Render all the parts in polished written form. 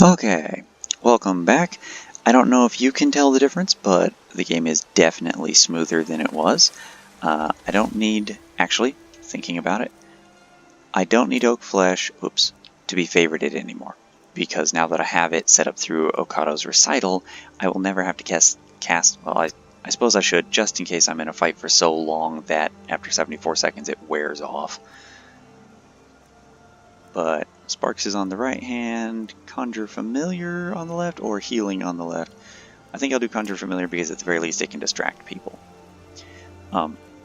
Okay, welcome back. I don't know if you can tell the difference, but the game is definitely smoother than it was. I don't need, actually, thinking about it, I don't need Oak Flesh, to be favorited anymore. Because now that I have it set up through Okado's recital, I will never have to cast, well, I suppose I should, just in case I'm in a fight for so long that after 74 seconds it wears off. But Sparks is on the right hand, Conjure Familiar on the left, or Healing on the left. I think I'll do Conjure Familiar because at the very least it can distract people.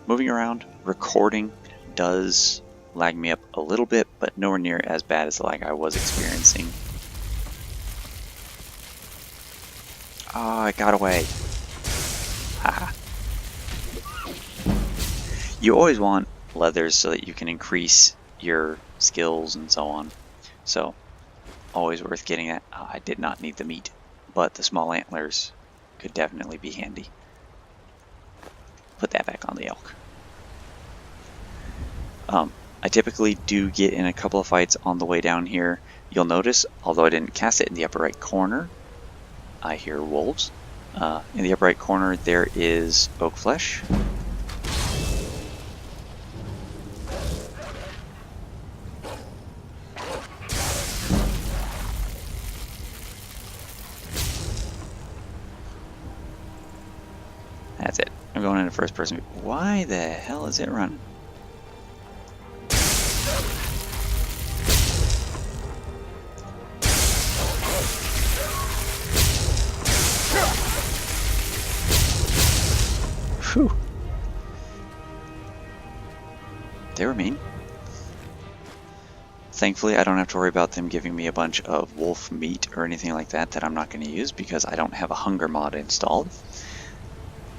Moving around, recording does lag me up a little bit, but nowhere near as bad as the lag I was experiencing. Ah, I got away. Haha. You always want leathers so that you can increase your skills and so on. So, always worth getting that. I did not need the meat, but the small antlers could definitely be handy. Put that back on the elk. I typically do get in a couple of fights on the way down here. You'll notice, although I didn't cast it in the upper right corner, I hear wolves. In the upper right corner there is Oak Flesh. That's it. I'm going into first person. Why the hell is it running? Whew. They were mean. Thankfully, I don't have to worry about them giving me a bunch of wolf meat or anything like that I'm not going to use because I don't have a hunger mod installed.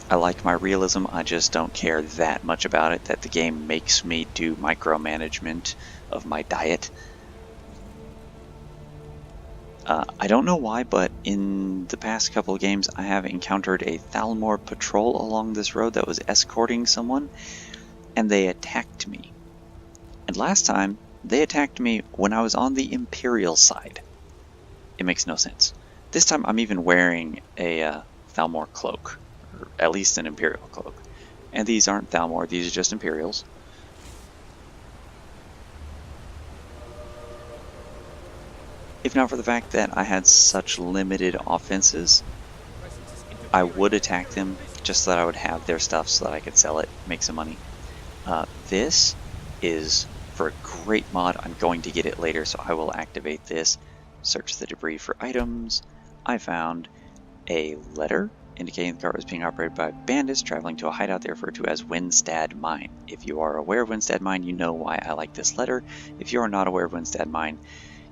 I like my realism, I just don't care that much about it that the game makes me do micromanagement of my diet. I don't know why, but in the past couple of games I have encountered a Thalmor patrol along this road that was escorting someone, and they attacked me. And last time, they attacked me when I was on the Imperial side. It makes no sense. This time I'm even wearing a Thalmor cloak, or at least an Imperial cloak. And these aren't Thalmor, these are just Imperials. If not for the fact that I had such limited offenses, I would attack them just so that I would have their stuff so that I could sell it, make some money. This is for a great mod. I'm going to get it later, so I will activate this. Search the debris for items. I found a letter indicating the car was being operated by bandits traveling to a hideout they refer to as Windstad Mine. If you are aware of Windstad Mine, you know why I like this letter. If you are not aware of Windstad Mine,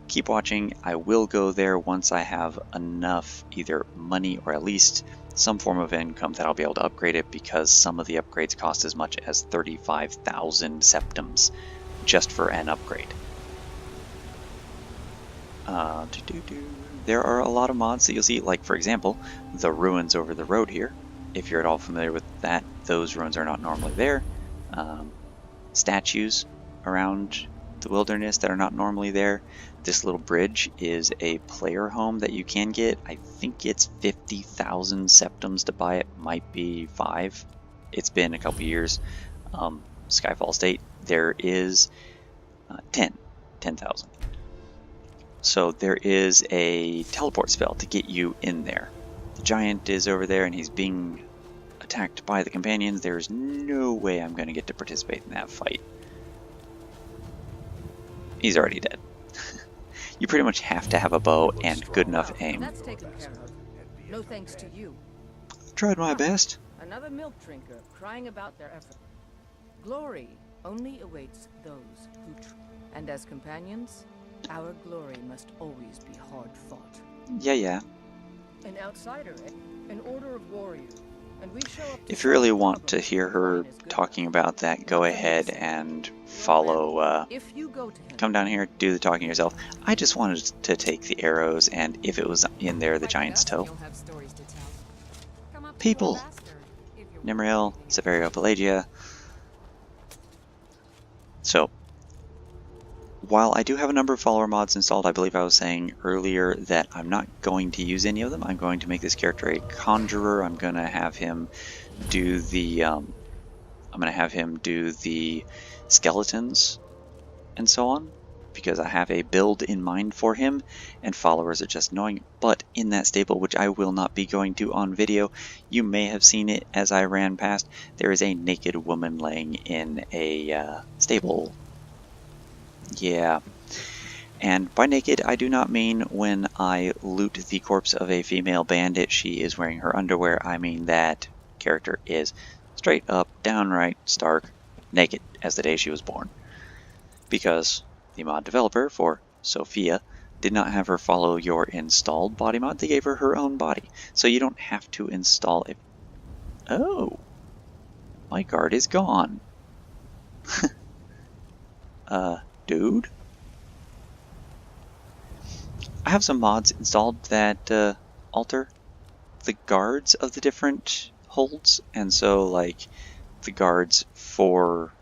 keep watching. I will go there once I have enough either money or at least some form of income that I'll be able to upgrade it, because some of the upgrades cost as much as 35,000 septums just for an upgrade. There are a lot of mods that you'll see, like for example, the ruins over the road here. If you're at all familiar with that, those ruins are not normally there. Statues around the wilderness that are not normally there. This little bridge is a player home that you can get. I think it's 50,000 septums to buy it, might be 5. It's been a couple years. Skyfall State, there is 10,000. So there is a teleport spell to get you in there. The giant is over there and he's being attacked by the companions. There's no way I'm going to get to participate in that fight. He's already dead. You pretty much have to have a bow and good enough aim. That's taken care of. No thanks to you. Tried my best. Another milk drinker crying about their effort. Glory only awaits those who and as companions, our glory must always be hard fought. Yeah. An outsider, an order of warriors. And we show up. If you really want to hear her talking about that, go ahead and follow. Come down here, do the talking yourself. I just wanted to take the arrows, and if it was in there, the giant's toe. People! Nimril, Severio, Pelagia. So, while I do have a number of follower mods installed, I believe I was saying earlier that I'm not going to use any of them. I'm going to make this character a conjurer. I'm going to have him do the skeletons and so on, because I have a build in mind for him, and followers are just annoying. But in that stable, which I will not be going to on video, you may have seen it as I ran past, there is a naked woman laying in a stable. Yeah. And by naked, I do not mean when I loot the corpse of a female bandit, she is wearing her underwear. I mean that character is straight up, downright, stark, naked as the day she was born. Because the mod developer for Sophia did not have her follow your installed body mod, they gave her her own body. So you don't have to install it. Oh, my guard is gone. Dude? I have some mods installed that alter the guards of the different holds, and so like the guards for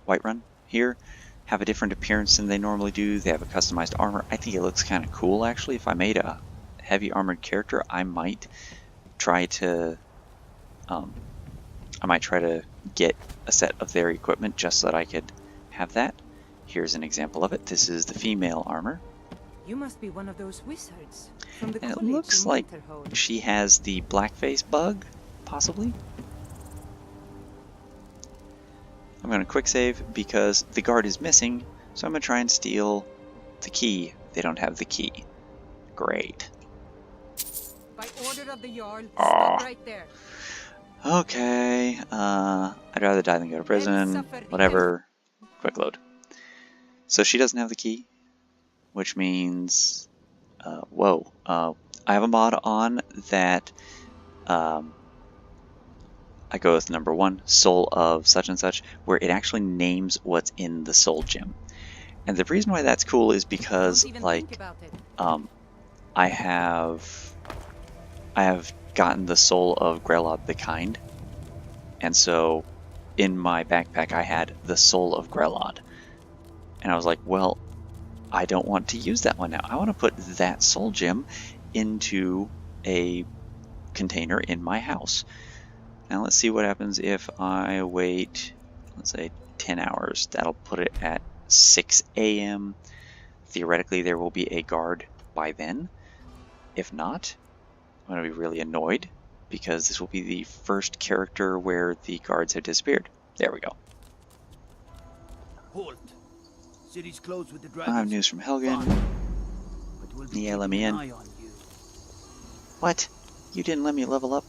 Whiterun here have a different appearance than they normally do. They have a customized armor. I think it looks kind of cool actually. If I made a heavy armored character, I might try to get a set of their equipment just so that I could have that. Here's an example of it. This is the female armor. You must be one of those wizards from the And it college looks in like Whiterun. she has the blackface bug, possibly. I'm going to quick save because the guard is missing, so I'm going to try and steal the key. They don't have the key. Great. By order of the Jarl, Aw. stop right there. Okay, I'd rather die than go to prison. Whatever. Quick load. So she doesn't have the key, which means, whoa. I have a mod on that I go with number 1, soul of such and such, where it actually names what's in the soul gem. And the reason why that's cool is because, like, I have gotten the soul of Grelod the Kind, and so in my backpack I had the soul of Grelod, and I was like, well, I don't want to use that one now. I want to put that soul gem into a container in my house. Now let's see what happens if I wait, let's say 10 hours. That'll put it at 6 a.m. Theoretically, there will be a guard by then. If not, I'm going to be really annoyed because this will be the first character where the guards have disappeared. There we go. Halt. City's closed with the I dragons. have news from Helgen. But we'll be Yeah, let me keeping in. an eye on you. What? You didn't let me level up?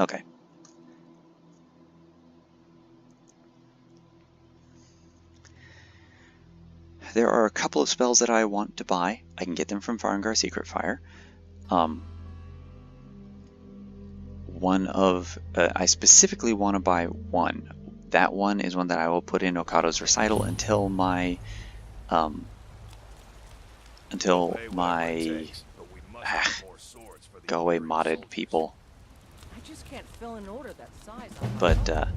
Okay. There are a couple of spells that I want to buy. I can get them from Farengar Secret Fire. I specifically want to buy one. That one is one that I will put in Okado's recital until my go away modded people. I just can't fill an order that size. But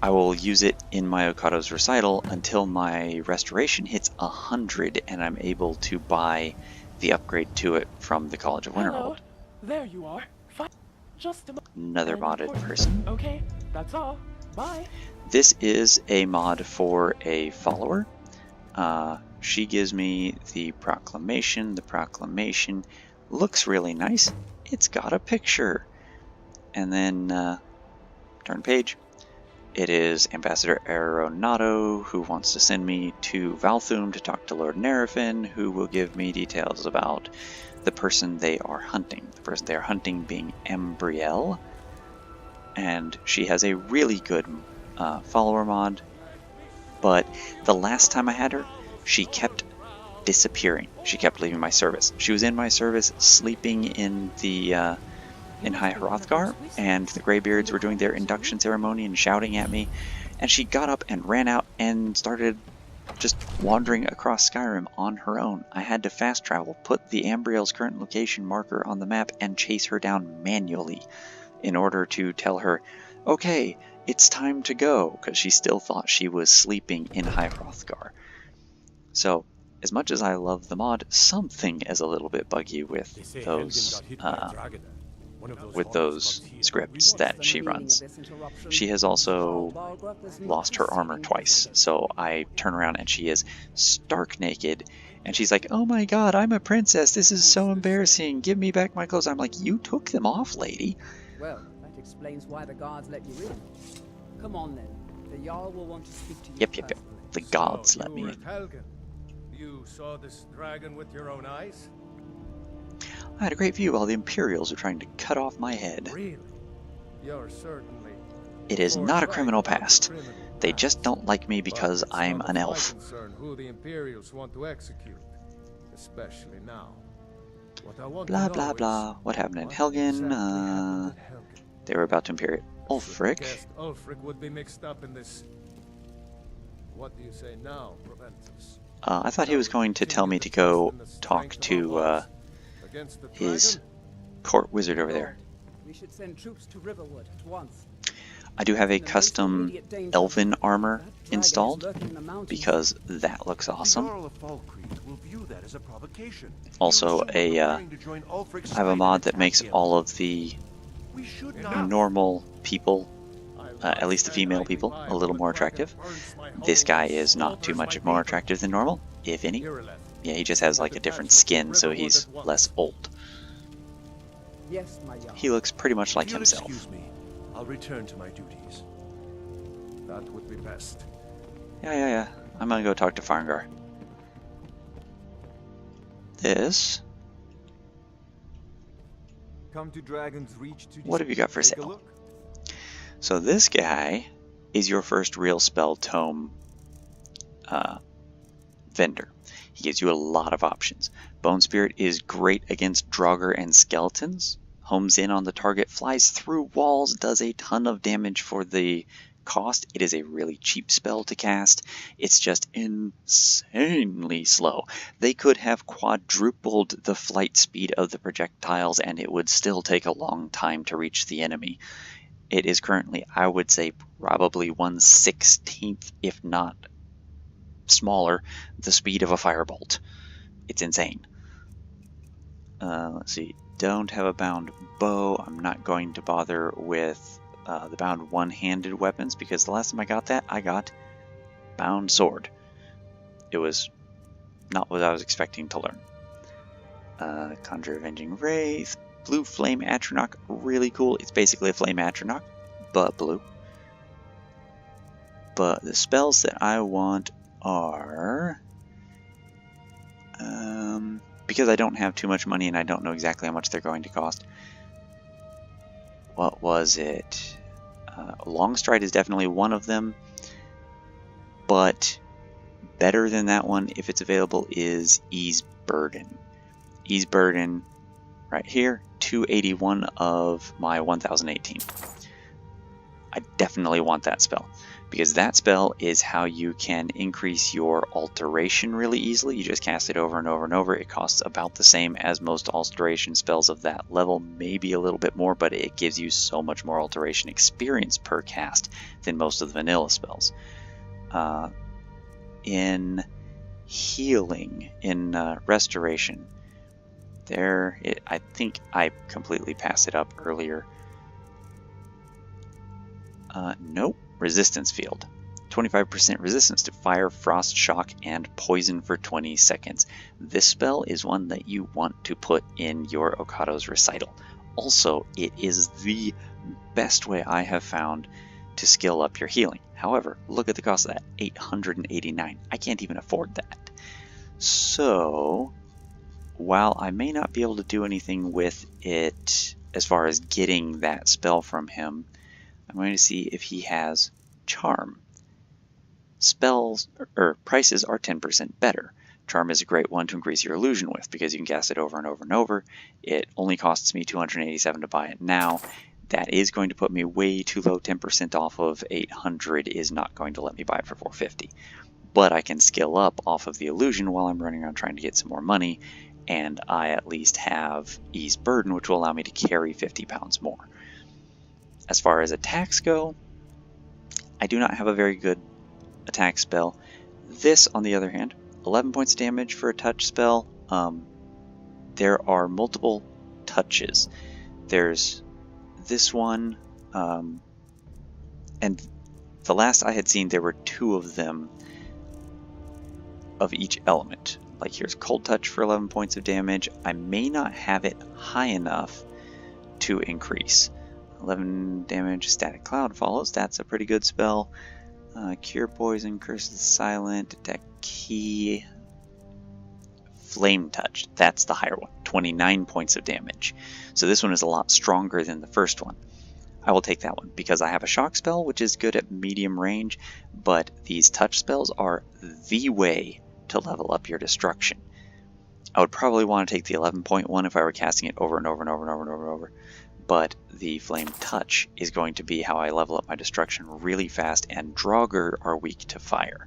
I will use it in my Okado's recital until my restoration hits 100 and I'm able to buy the upgrade to it from the College of Winterhold. There you are. Fine. Just Another modded person. Okay, that's all. Bye. This is a mod for a follower. She gives me the proclamation. The proclamation looks really nice. It's got a picture. And then turn page. It is Ambassador Aeronato, who wants to send me to Valthum to talk to Lord Nerefin, who will give me details about the person they are hunting. The person they are hunting being Embrielle. And she has a really good follower mod. But the last time I had her, she kept disappearing. She kept leaving my service. She was in my service, sleeping in the in High Hrothgar, and the Greybeards were doing their induction ceremony and shouting at me, and she got up and ran out and started just wandering across Skyrim on her own. I had to fast travel, put the Ambriel's current location marker on the map, and chase her down manually in order to tell her, okay, it's time to go, because she still thought she was sleeping in High Hrothgar. So, as much as I love the mod, something is a little bit buggy with those scripts that she runs. She has also lost her armor twice, so I turn around and she is stark naked, and she's like, "Oh my god, I'm a princess, this is so embarrassing, give me back my clothes." I'm like, "You took them off, lady." Well, that explains why the guards let you in. Come on then, the Jarl will want to speak to you. Yep. The gods let me in. Helgen. You saw this dragon with your own eyes? I had a great view while the Imperials are trying to cut off my head. Really? You're certainly... It is not a criminal past. They just don't like me because But it's I'm not an of my elf. concern who the Imperials want to execute, especially now. What I want Blah to blah know blah. is What happened in what Helgen? exactly happened at Helgen. They were about to imperial Ulfric. Guessed Ulfric would be mixed up in this. What do you say now, Proventus? I thought he was going to tell me to go talk to Against the his dragon? court wizard over there. We should send troops to Riverwood at once. I do have a In the most custom immediate danger, elven armor that dragon is installed lurking in the mountains. because that looks awesome. The Jarl of Falkreath will view that as a provocation. Also, He will a assume we're preparing to join Ulfric's I have a fleet mod and that attack makes him. all of the We should not. normal people, I at least the female people, a little more attractive. This guy is not too much more attractive than normal, if any. Yeah, he just has like a different skin, so he's less old. Yes, my Jarl. He looks pretty much like If you'll himself. Excuse me. I'll return to my duties. That would be best. Yeah. I'm gonna go talk to Farngar. This. Come to Dragon's Reach to What have you got for take a sale? look. So this guy is your first real spell tome vendor. He gives you a lot of options. Bone Spirit is great against Draugr and skeletons. Homes in on the target, flies through walls, does a ton of damage for the cost. It is a really cheap spell to cast. It's just insanely slow. They could have quadrupled the flight speed of the projectiles and it would still take a long time to reach the enemy. It is currently, I would say, probably 1/16th, if not smaller, the speed of a firebolt. It's insane. Let's see. Don't have a bound bow. I'm not going to bother with the bound one-handed weapons because the last time I got that, I got bound sword. It was not what I was expecting to learn. Conjure Avenging Wraith. Blue Flame Atronach, really cool. It's basically a Flame Atronach, but blue. But the spells that I want are... because I don't have too much money and I don't know exactly how much they're going to cost. What was it? Longstride is definitely one of them, but better than that one, if it's available, is Ease Burden. Ease Burden, right here, 281 of my 1018. I definitely want that spell, because that spell is how you can increase your alteration really easily. You just cast it over and over and over. It costs about the same as most alteration spells of that level, maybe a little bit more, but it gives you so much more alteration experience per cast than most of the vanilla spells. In healing, in restoration, I think I completely passed it up earlier. Nope. Resistance field. 25% resistance to fire, frost, shock, and poison for 20 seconds. This spell is one that you want to put in your Okado's recital. Also, it is the best way I have found to skill up your healing. However, look at the cost of that, 889. I can't even afford that. So, while I may not be able to do anything with it as far as getting that spell from him, I'm going to see if he has Charm. Spells or prices are 10% better. Charm is a great one to increase your illusion with because you can cast it over and over and over. It only costs me 287 to buy it now. That is going to put me way too low. 10% off of 800 is not going to let me buy it for 450. But I can skill up off of the illusion while I'm running around trying to get some more money, and I at least have Ease Burden, which will allow me to carry 50 pounds more. As far as attacks go, I do not have a very good attack spell. This, on the other hand, 11 points of damage for a touch spell. There are multiple touches. There's this one, and the last I had seen there were 2 of them of each element. Like here's Cold Touch for 11 points of damage. I may not have it high enough to increase. 11 damage, Static Cloud follows. That's a pretty good spell. Cure Poison, Curse of the Silent, Attack Key, Flame Touch. That's the higher one. 29 points of damage. So this one is a lot stronger than the first one. I will take that one because I have a shock spell, which is good at medium range, but these touch spells are the way to level up your destruction. I would probably want to take the 11-point one if I were casting it over and over and over and over and over and over, but the Flame Touch is going to be how I level up my destruction really fast, and Draugr are weak to fire.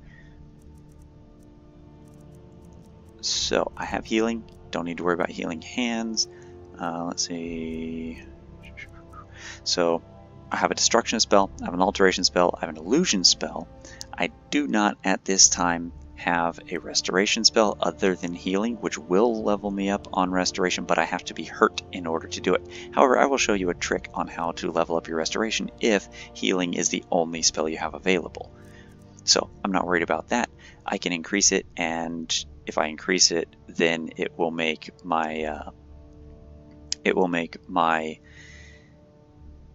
So I have healing, don't need to worry about healing hands. Let's see. So I have a destruction spell, I have an alteration spell, I have an illusion spell. I do not at this time have a restoration spell other than healing, which will level me up on restoration, but I have to be hurt in order to do it. However, I will show you a trick on how to level up your restoration if healing is the only spell you have available. So I'm not worried about that. I can increase it, and if I increase it, then it will make my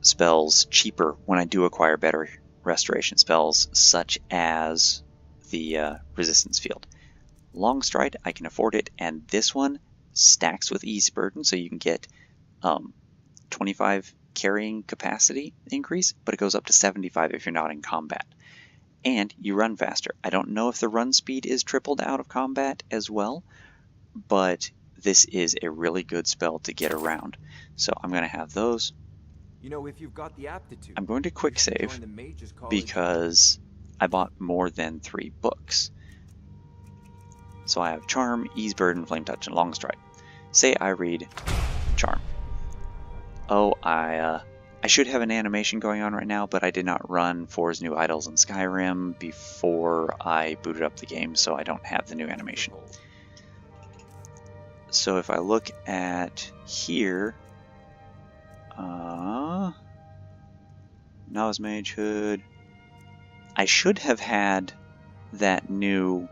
spells cheaper when I do acquire better restoration spells, such as the resistance field. Longstride, I can afford it, and this one stacks with Ease Burden, so you can get 25 carrying capacity increase, but it goes up to 75 if you're not in combat. And you run faster. I don't know if the run speed is tripled out of combat as well, but this is a really good spell to get around. So I'm going to have those. You know, if you've got the aptitude, I'm going to quick save because I bought more than 3 books. So I have Charm, Ease Burden, Flame Touch, and Longstride. Say I read Charm. Oh, I should have an animation going on right now, but I did not run Four's New Idols in Skyrim before I booted up the game, so I don't have the new animation. So if I look at here, Novice Mage Hood, I should have had that new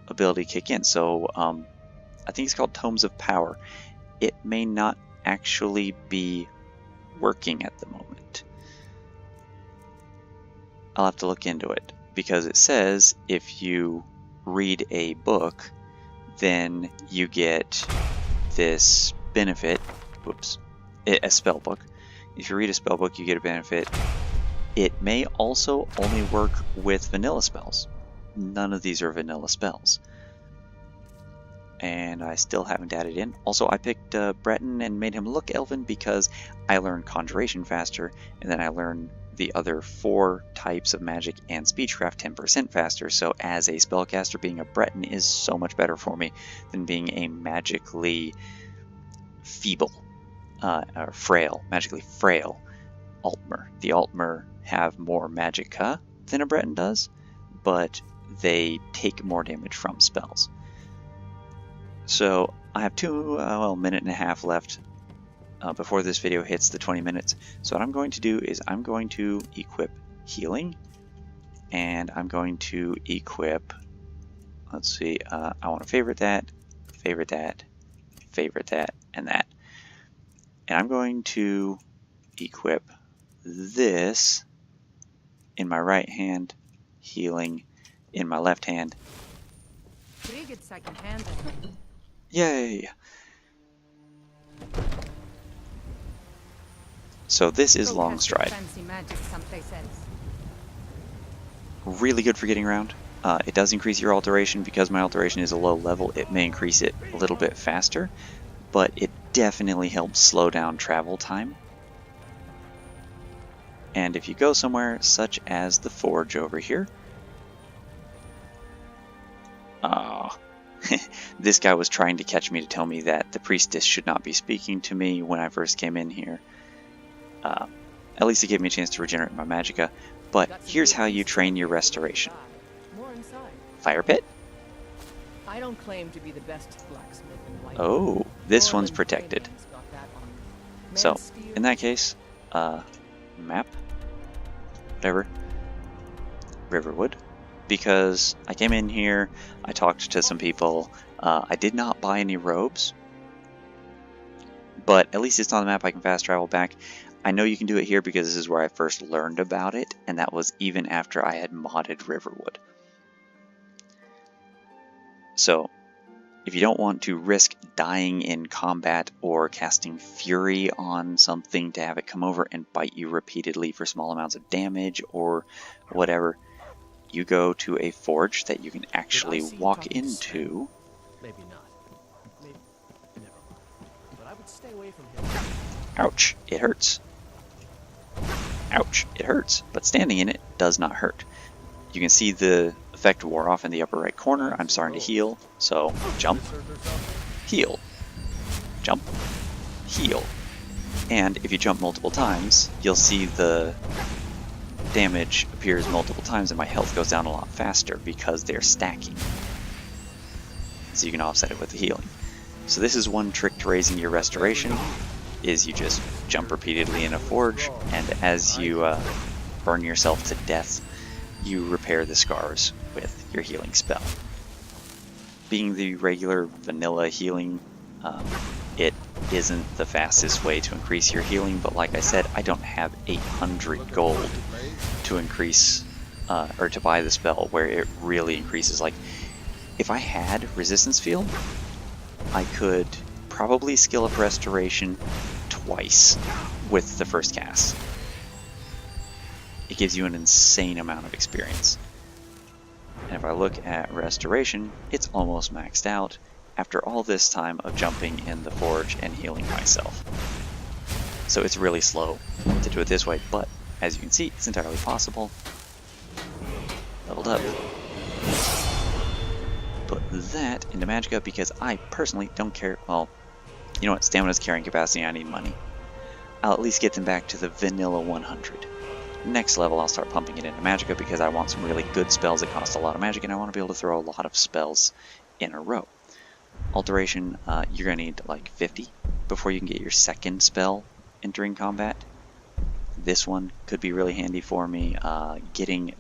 ability kick in. So I think it's called Tomes of Power. It may not actually be working at the moment. I'll have to look into it, because it says if you read a book, then you get this benefit. Whoops. A spell book. If you read a spell book, you get a benefit. It may also only work with vanilla spells. None of these are vanilla spells. And I still haven't added in. Also, I picked Breton and made him look elven because I learned Conjuration faster, and then I learned the other 4 types of magic and speechcraft 10% faster. So as a spellcaster, being a Breton is so much better for me than being a magically feeble, or frail, magically frail Altmer. The Altmer have more magicka than a Breton does, but they take more damage from spells. So I have a minute and a half left before this video hits the 20 minutes. So what I'm going to do is I'm going to equip healing, and I'm going to equip, let's see, I want to favorite that, favorite that, favorite that, and that. And I'm going to equip this in my right hand, healing in my left hand. Yay! So this is Longstride. Really good for getting around. It does increase your alteration. Because my alteration is a low level, it may increase it a little bit faster, but it definitely helps slow down travel time. And if you go somewhere such as the forge over here, this guy was trying to catch me to tell me that the priestess should not be speaking to me when I first came in here. At least it gave me a chance to regenerate my magicka, But Got some here's good how you pieces train out your here for the restoration. inside. More inside. Fire pit? I don't claim to be the best blacksmith in Whiterun. Oh, this one's Orlin protected. Framian's got that on me. So, Man-steer, in that case, map, whatever, Riverwood, because I came in here, I talked to some people, I did not buy any robes, but at least it's on the map, I can fast travel back. I know you can do it here because this is where I first learned about it, and that was even after I had modded Riverwood. So, if you don't want to risk dying in combat or casting Fury on something to have it come over and bite you repeatedly for small amounts of damage or whatever, you go to a forge that you can actually walk into. Maybe not. Maybe. Never mind. But I would stay away from him. Ouch, it hurts. Ouch, it hurts. But standing in it does not hurt. You can see the effect wore off in the upper right corner. I'm starting to heal, so jump, heal, jump, heal. And if you jump multiple times, you'll see the damage appears multiple times and my health goes down a lot faster because they're stacking. So you can offset it with the healing. So this is one trick to raising your restoration, is you just jump repeatedly in a forge, and as you burn yourself to death, you repair the scars with your healing spell. Being the regular vanilla healing, it isn't the fastest way to increase your healing, but like I said, I don't have 800 gold to increase, or to buy the spell where it really increases. Like, if I had Resistance Field, I could probably skill up Restoration twice with the first cast. It gives you an insane amount of experience. And if I look at Restoration, it's almost maxed out after all this time of jumping in the forge and healing myself. So it's really slow to do it this way, but as you can see, it's entirely possible. Leveled up. Put that into Magicka because I personally don't care. Well, you know what? Stamina's carrying capacity, I need money. I'll at least get them back to the vanilla 100. Next level, I'll start pumping it into Magicka because I want some really good spells that cost a lot of magic, and I want to be able to throw a lot of spells in a row. Alteration, you're going to need like 50 before you can get your second spell entering combat. This one could be really handy for me. Getting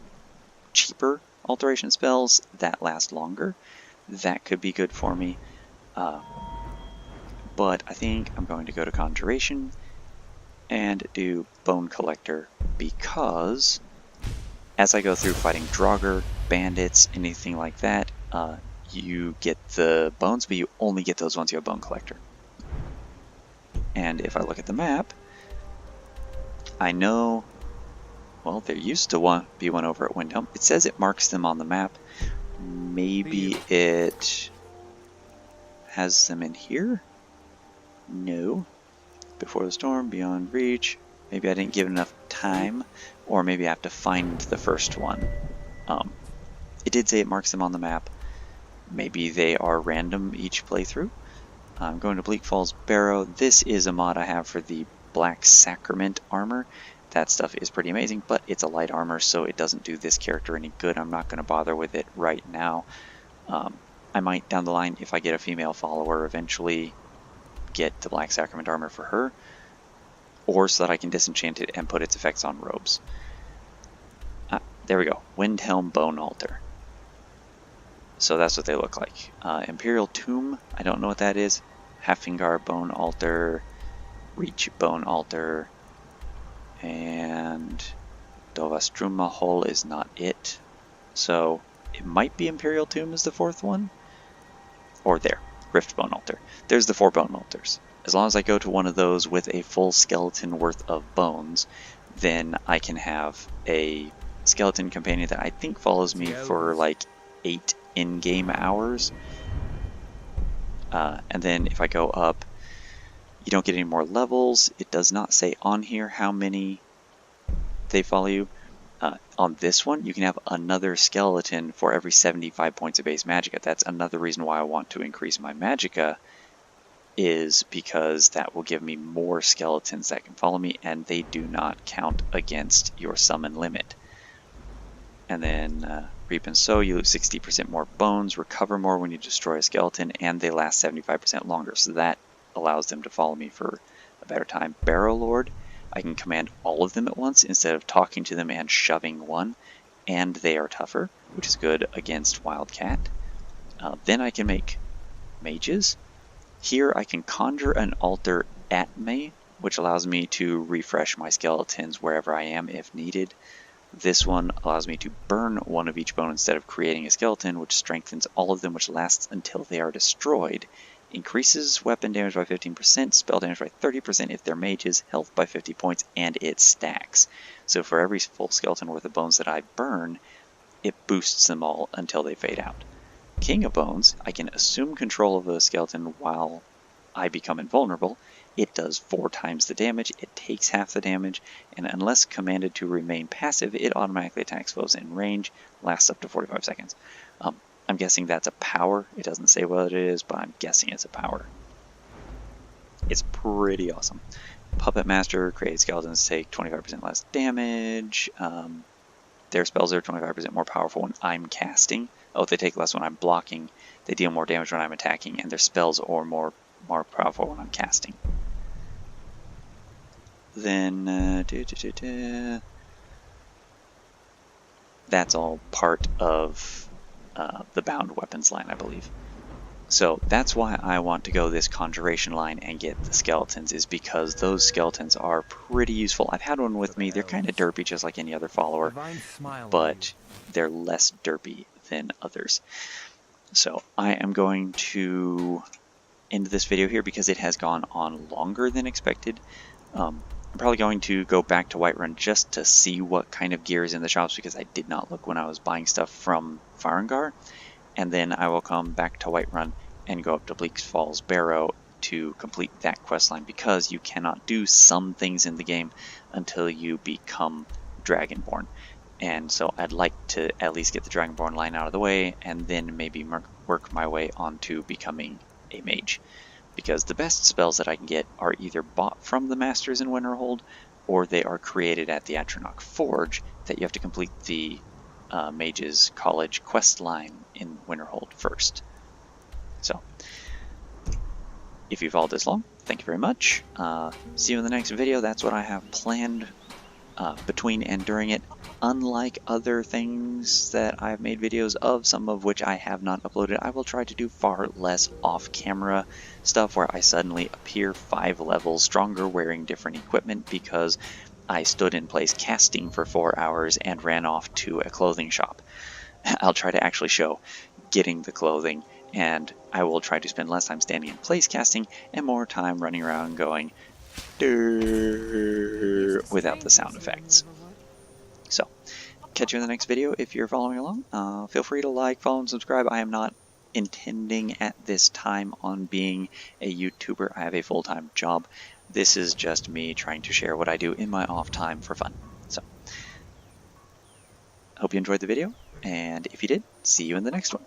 cheaper alteration spells that last longer, that could be good for me. But I think I'm going to go to Conjuration and do Bone Collector because as I go through fighting Draugr, bandits, anything like that, you get the bones, but you only get those once you have Bone Collector. And if I look at the map, I know, well, there used to be one over at Windhelm. It says it marks them on the map. Maybe it has them in here? No. Before the storm, beyond reach. Maybe I didn't give enough time, or maybe I have to find the first one. It did say it marks them on the map. Maybe they are random each playthrough. I'm going to Bleak Falls Barrow. This is a mod I have for the Black Sacrament armor. That stuff is pretty amazing, but it's a light armor, so it doesn't do this character any good. I'm not going to bother with it right now. I might, down the line, if I get a female follower, eventually get the Black Sacrament armor for her, or so that I can disenchant it and put its effects on robes. There we go. Windhelm Bone Altar. So that's what they look like. Imperial Tomb, I don't know what that is. Haffingar Bone Altar, Reach Bone Altar, and Dovastruma Hole is not it. So it might be Imperial Tomb is the fourth one. Or there, Rift Bone Altar. There's the 4 bone altars. As long as I go to one of those with a full skeleton worth of bones, then I can have a skeleton companion that I think follows me for like 8 in-game hours. And then if I go up, you don't get any more levels. It does not say on here how many they follow you. On this one, you can have another skeleton for every 75 points of base magicka. That's another reason why I want to increase my magicka, is because that will give me more skeletons that can follow me, and they do not count against your summon limit. And then Reap and Sow, you lose 60% more bones, recover more when you destroy a skeleton, and they last 75% longer. So that allows them to follow me for a better time. Barrow Lord, I can command all of them at once instead of talking to them and shoving one, and they are tougher, which is good against Wildcat. Then I can make mages. Here I can conjure an altar at me, which allows me to refresh my skeletons wherever I am if needed. This one allows me to burn one of each bone instead of creating a skeleton, which strengthens all of them, which lasts until they are destroyed. Increases weapon damage by 15%, spell damage by 30% if they're mages, health by 50 points, and it stacks. So for every full skeleton worth of bones that I burn, it boosts them all until they fade out. King of Bones, I can assume control of a skeleton while I become invulnerable. It does 4 times the damage, it takes half the damage, and unless commanded to remain passive, it automatically attacks foes in range, lasts up to 45 seconds. I'm guessing that's a power. It doesn't say what it is, but I'm guessing it's a power. It's pretty awesome. Puppet Master, created skeletons take 25% less damage. Their spells are 25% more powerful when I'm casting. Oh, they take less when I'm blocking. They deal more damage when I'm attacking, and their spells are more powerful when I'm casting. Then that's all part of the bound weapons line, I believe. So that's why I want to go this Conjuration line and get the skeletons, is because those skeletons are pretty useful. I've had one with me. They're kind of derpy just like any other follower, but they're less derpy than others. So I am going to end this video here because it has gone on longer than expected. I'm probably going to go back to Whiterun just to see what kind of gear is in the shops, because I did not look when I was buying stuff from Hrothgar. And then I will come back to Whiterun and go up to Bleak's Falls Barrow to complete that questline, because you cannot do some things in the game until you become Dragonborn. And so I'd like to at least get the Dragonborn line out of the way, and then maybe work my way onto becoming a mage. Because the best spells that I can get are either bought from the Masters in Winterhold, or they are created at the Atronach Forge that you have to complete the Mages College quest line in Winterhold first. So, if you followed this long, thank you very much. See you in the next video. That's what I have planned between and during it. Unlike other things that I've made videos of, some of which I have not uploaded, I will try to do far less off-camera stuff where I suddenly appear 5 levels stronger wearing different equipment because I stood in place casting for 4 hours and ran off to a clothing shop. I'll try to actually show getting the clothing, and I will try to spend less time standing in place casting and more time running around going without the sound effects. So, catch you in the next video. If you're following along, feel free to like, follow, and subscribe. I am not intending at this time on being a YouTuber. I have a full-time job. This is just me trying to share what I do in my off time for fun. So, hope you enjoyed the video, and if you did, see you in the next one.